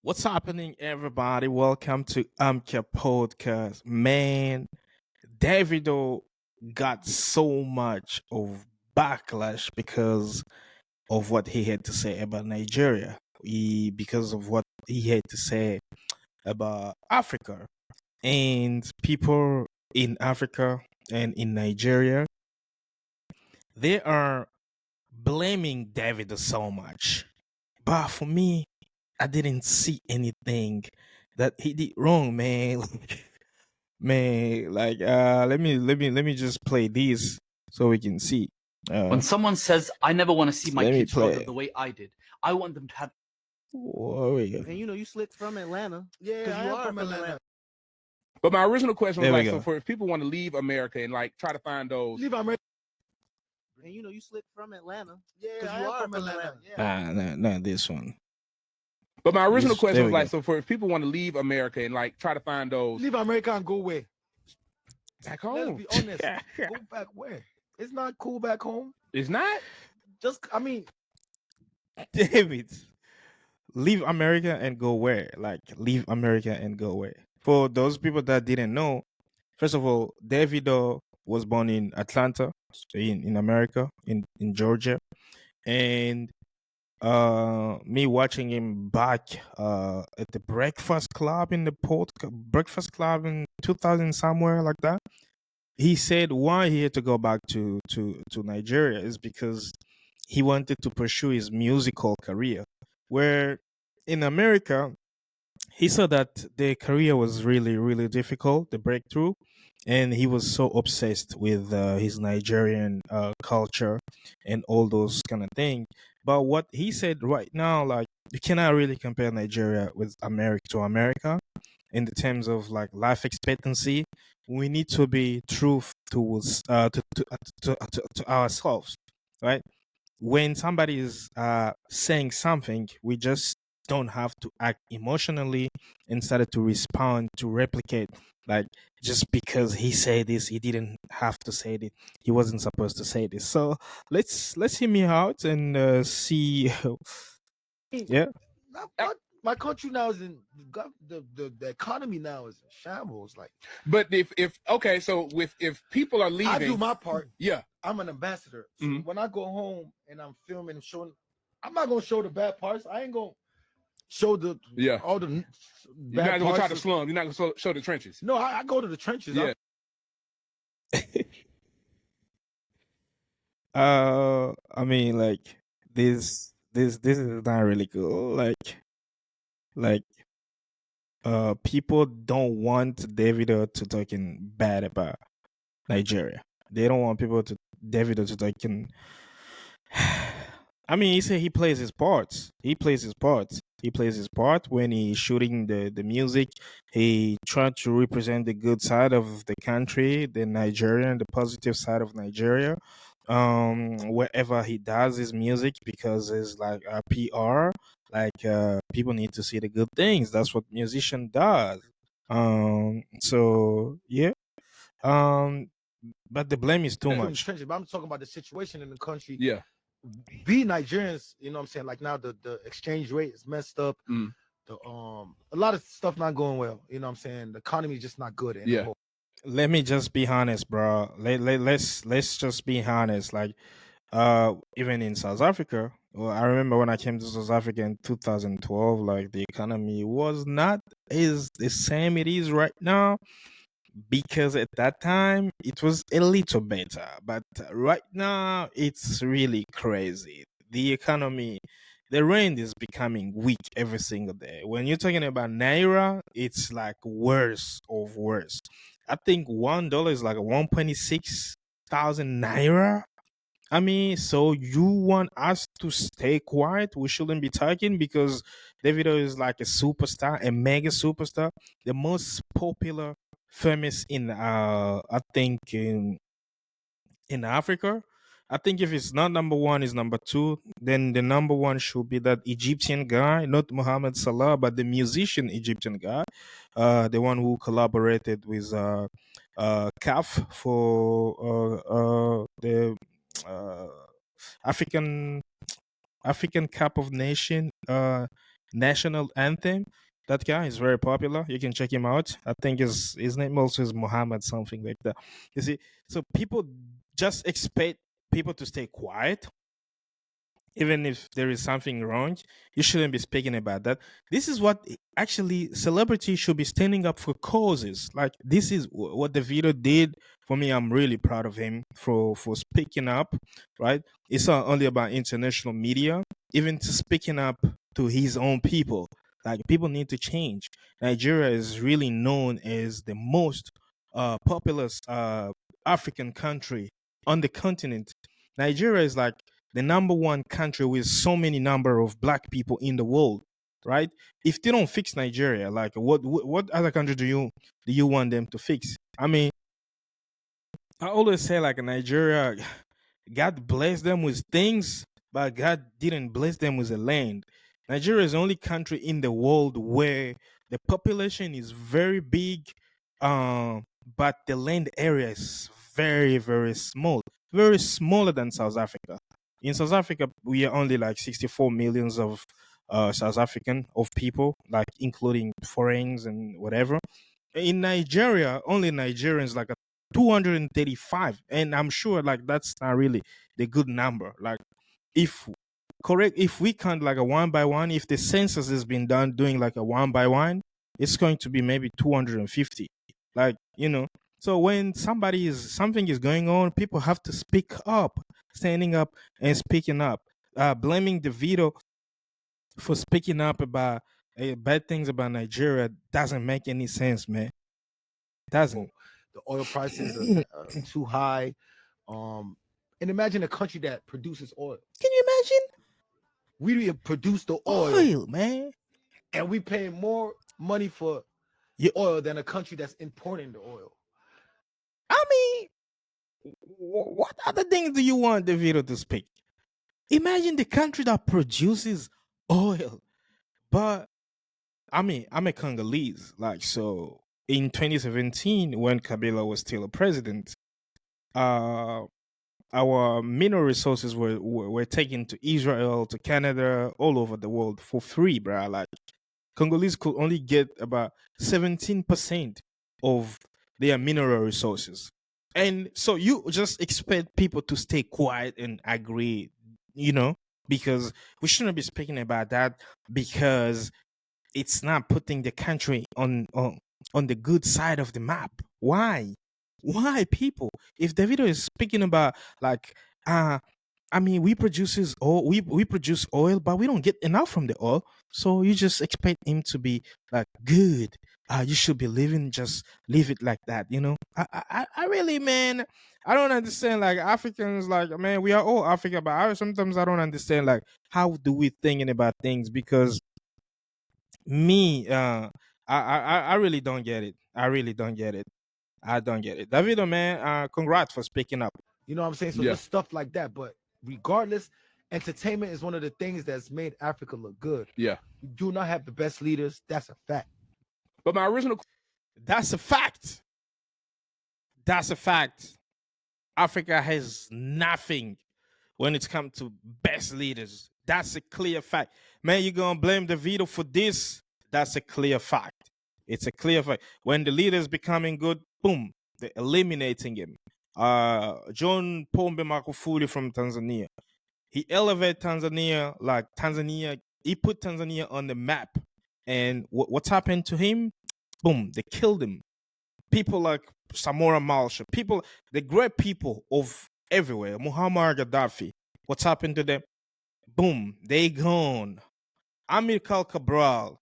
What's happening, everybody? Welcome to Amka Podcast. Man, Davido got so much of backlash because of what he had to say about Nigeria. Because of what he had to say about Africa and people in Africa and in Nigeria. They are blaming Davido so much. But for me, I didn't see anything that he did wrong, man. Man, like let me just play this so we can see. When someone says, I never want to see my Let me kids struggle play. the way I did, I want them to have. Whoa, we go. And you slick from Atlanta. Yeah, Because I you am are from from Atlanta. Atlanta. But my original question was There we like, go. so for if people want to leave America and like try to find those, Leave America. And you slick from Atlanta. yeah, Because I you am are from from Atlanta. Atlanta. Yeah. Nah, this one. But my original There question was we like, go. so for if people want to leave America and like try to find those Leave America and go where? back Let's home, be honest. Go back where? It's not cool back home. it's not. David, leave America and go where? Like leave America and go where? For those people that didn't know, first of all, Davido was born in Atlanta, in America, in Georgia, and me watching him back at the Breakfast Club in the Breakfast Club in 2000 somewhere like that. He said why he had to go back to Nigeria is because he wanted to pursue his musical career, where in America he saw that the career was really difficult, the breakthrough, and he was so obsessed with his Nigerian culture and all those kind of things. But what he said right now, like you cannot really compare Nigeria with America in the terms of like life expectancy. We need to be true towards to ourselves, right? When somebody is saying something, we just don't have to act emotionally instead of to respond to replicate. Like just because he said this, he didn't have to say it. He wasn't supposed to say this. So let's hear me out and see. Yeah, My country now is in the economy now is in shambles. Like, But if okay, so if people are leaving, I do my part. yeah, I'm an ambassador. So Mhm. when I go home and I'm filming and showing, I'm not gonna show the bad parts. I ain't gonna show all the you're bad not gonna try parts. to slum. You're not gonna show the trenches. No, I go to the trenches. Yeah. I mean, like this is not really cool. Like people don't want Davido to talking bad about Nigeria. They don't want people to Davido to talking. I mean, he said he plays his parts. He plays his parts. He plays his part when he's shooting the music. He tried to represent the good side of the country, the Nigerian, the positive side of Nigeria. Wherever he does his music, because it's like a PR. Like people need to see the good things. That's what musician does. So yeah. Um, but the blame is too Film much. trenches, but I'm talking about the situation in the country. Yeah. Be Nigerians, you know what I'm saying? Like now the exchange rate is messed up. Mm. The a lot of stuff not going well. You know what I'm saying? The economy is just not good Yeah. anymore. Let me just be honest, bro. Let's just be honest. Like, even in South Africa, well, I remember when I came to South Africa in 2012. Like, the economy was not is the same it is right now, because at that time it was a little better, but right now it's really crazy. The economy, the rand is becoming weak every single day. When you're talking about naira, it's like worse of worse. I think $1 is like 126,000 naira. I mean, so you want us to stay quiet? We shouldn't be talking because Davido is like a superstar, a mega superstar, the most popular, famous in I think in Africa. I think if it's not number one, is number two. Then the number one should be that Egyptian guy, not Mohammed Salah, but the musician Egyptian guy, the one who collaborated with CAF for the uh, African Cup of Nation national anthem. That guy is very popular. You can check him out. I think his name also is Muhammad, something like that. You see, so people just expect people to stay quiet even if there is something wrong. You shouldn't be speaking about that. This is what actually celebrities should be standing up for causes. Like this is what Davido did for me. I'm really proud of him for speaking up. Right? It's not only about international media, even to speaking up to his own people. Like people need to change. Nigeria is really known as the most populous African country on the continent. Nigeria is like the number one country with so many number of black people in the world, right? If they don't fix Nigeria, like what other country do you want them to fix? I mean, I always say like Nigeria, God blessed them with things, but God didn't bless them with a land. Nigeria is the only country in the world where the population is very big, but the land area is very, very small, very smaller than South Africa. In South Africa, we are only like 64 millions of South African of people, like including foreigners and whatever. In Nigeria, only Nigerians like a 235, and I'm sure like that's not really the good number. Like if correct, if we count like a one by one, if the census has been done doing like a one by one, it's going to be maybe 250. Like so when something is going on, people have to speak up, standing up and speaking up. Blaming the veto for speaking up about bad things about Nigeria doesn't make any sense, man. Doesn't. The oil prices are too high. And imagine a country that produces oil. Can you imagine? We produce the Oil, man. and we pay more money for You, oil than a country that's importing the oil. I mean, what other things do you want Davido to speak? Imagine the country that produces oil. But I mean, I'm a Congolese. Like, so in 2017, when Kabila was still a president, uh, our mineral resources were taken to Israel, to Canada, all over the world for free, bro. Like, Congolese could only get about 17% of their mineral resources. And so you just expect people to stay quiet and agree, because we shouldn't be speaking about that because it's not putting the country on the good side of the map. Why? Why people? If Davido is speaking about like I mean, we produce oil, but we don't get enough from the oil. So you just expect him to be like good. You should be living, just leave it like that. I really, man, I don't understand. Like Africans, like man, we are all African, but sometimes I don't understand. Like how do we thinking about things? Because me, I really don't get it. I really don't get it. I don't get it. Davido, man, congrats for speaking up. You know what I'm saying? So Yeah. just stuff like that. But regardless, entertainment is one of the things that's made Africa look good. Yeah. We do not have the best leaders. That's a fact. But my original That's a fact. That's a fact. Africa has nothing when it's come to best leaders. That's a clear fact. Man, you're gonna blame Davido for this? That's a clear fact. It's a clear fact. When the leader's becoming good, boom, they're eliminating him. John Pombe Magufuli from Tanzania. He elevated Tanzania, like Tanzania, he put Tanzania on the map. And what's happened to him? Boom, they killed him. People like Samora Malsha, people, the great people of everywhere, Muammar Gaddafi, what's happened to them? Boom, they gone. Amilcar Cabral,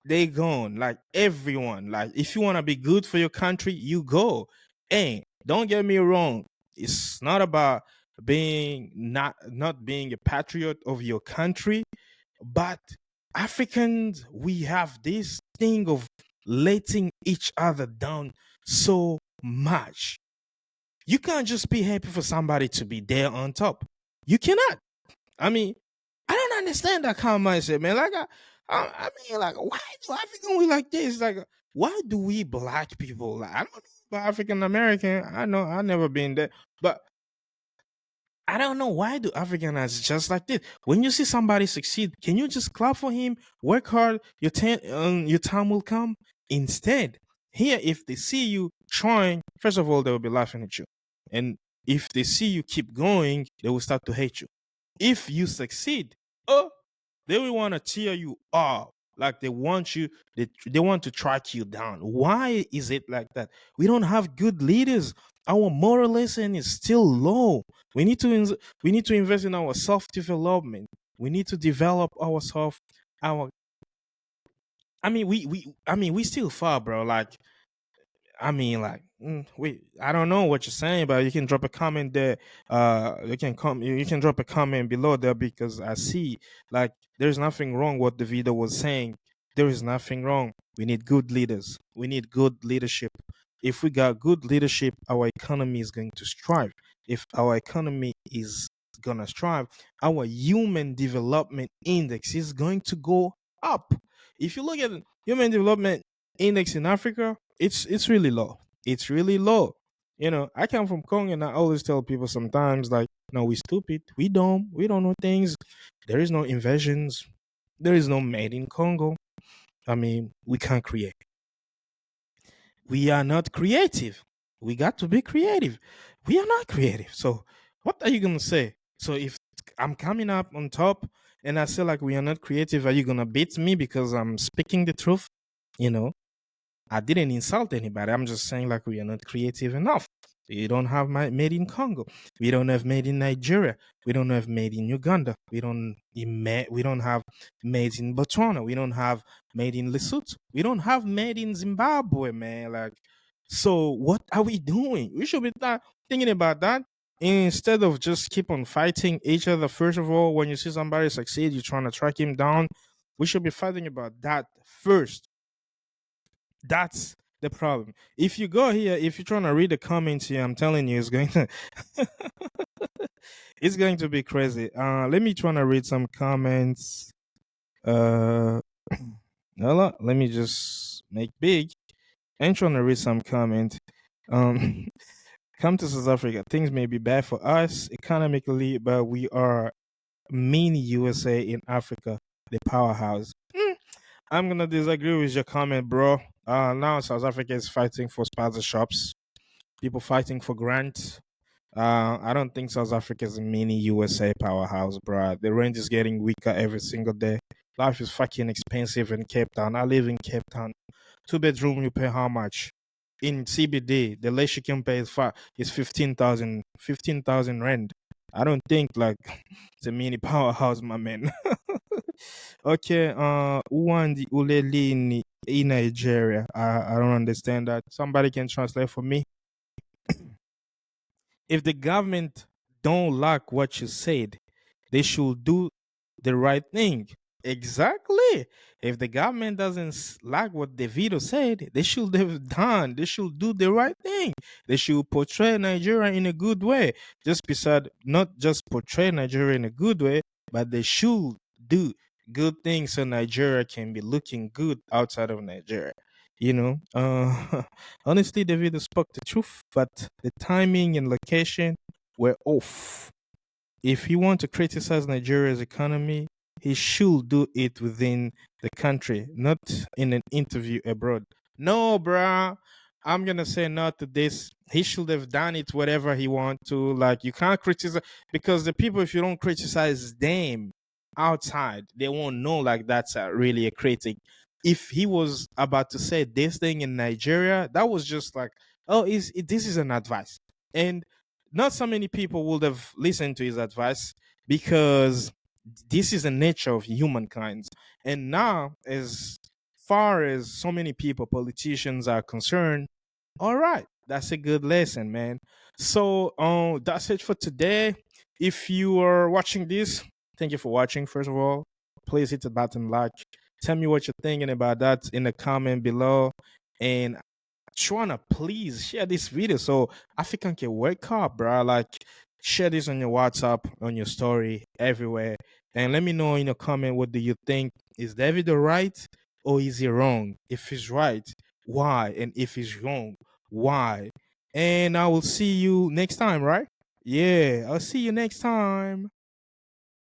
they gone. Like everyone, like if you want to be good for your country, you go. And don't get me wrong, it's not about being not being a patriot of your country, but Africans, we have this thing of letting each other down so much. You can't just be happy for somebody to be there on top. You cannot. I mean, I don't understand that kind of mindset, man. Like, I mean, like, why do African we like this? Like, why do we black people? Like, I don't know about African American. I know I've never been there, but I don't know why do Africans just like this. When you see somebody succeed, can you just clap for him? Work hard, your time will come. Instead, here, if they see you trying, first of all, they will be laughing at you, and if they see you keep going, they will start to hate you. If you succeed, oh, they will want to tear you up. Like they want you, they want to track you down. Why is it like that? We don't have good leaders. Our moral lesson is still low. We need to invest in our self development. We need to develop ourselves. Our we still far, bro. Like wait, I don't know what you're saying, but you can drop a comment there. You can drop a comment below there because I see like there's nothing wrong what the video was saying. There is nothing wrong. We need good leaders. We need good leadership. If we got good leadership, our economy is going to strive. If our economy is gonna strive, our human development index is going to go up. If you look at human development index in Africa, it's really low. It's really low. You know, I come from Congo and I always tell people sometimes like, no, we stupid. We don't know things. There is no invasions. There is no made in Congo. I mean, we can't create. We are not creative. We got to be creative. We are not creative. So what are you gonna say? So if I'm coming up on top and I say like we are not creative, are you gonna beat me because I'm speaking the truth? You know, I didn't insult anybody. I'm just saying like we are not creative enough. We don't have made in Congo. We don't have made in Nigeria. We don't have made in Uganda. We don't have made in Botswana. We don't have made in Lesotho. We don't have made in Zimbabwe, man. Like, so what are we doing? We should be thinking about that instead of just keep on fighting each other. First of all, when you see somebody succeed, you're trying to track him down. We should be fighting about that first. That's the problem. If you go here, if you're trying to read the comments here, I'm telling you, it's going to it's going to be crazy. Let me try to read some comments. Let me just make big. I'm trying to read some comment. Um, come to South Africa. Things may be bad for us economically, but we are mini USA in Africa, the powerhouse. I'm gonna disagree with your comment, bro. Now South Africa is fighting for sponsorships. People fighting for grants. I don't think South Africa is a mini USA powerhouse, bro. The rent is getting weaker every single day. Life is fucking expensive in Cape Town. I live in Cape Town. 2 bedroom, you pay how much? In CBD, the least you can pay is 15,000. 15,000 rent. I don't think like it's a mini powerhouse, my man. Okay, Uwandi Ulelini in Nigeria. I don't understand that. Somebody can translate for me. If the government don't like what you said, they should do the right thing. Exactly. If the government doesn't like what Davido said, they should have done. They should do the right thing. They should portray Nigeria in a good way. Just beside, not just portray Nigeria in a good way, but they should do good things so Nigeria can be looking good outside of Nigeria. You know, honestly, Davido spoke the truth, but the timing and location were off. If he want to criticize Nigeria's economy, he should do it within the country, not in an interview abroad. No, bruh. I'm gonna say no to this. He should have done it whatever he want to. Like you can't criticize because the people, if you don't criticize them outside, they won't know like that's really a critic. If he was about to say this thing in Nigeria, that was just like, oh, this is an advice, and not so many people would have listened to his advice because this is the nature of humankind. And now, as far as so many people, politicians are concerned, all right, that's a good lesson, man. So, that's it for today. If you are watching this, thank you for watching. First of all, please hit the button like. Tell me what you're thinking about that in the comment below, and trying to please share this video so African can wake up, bro. Like, share this on your WhatsApp, on your story, everywhere. And let me know in the comment what do you think. Is Davido right or is he wrong? If he's right, why? And if he's wrong, why? And I will see you next time, right? Yeah, I'll see you next time.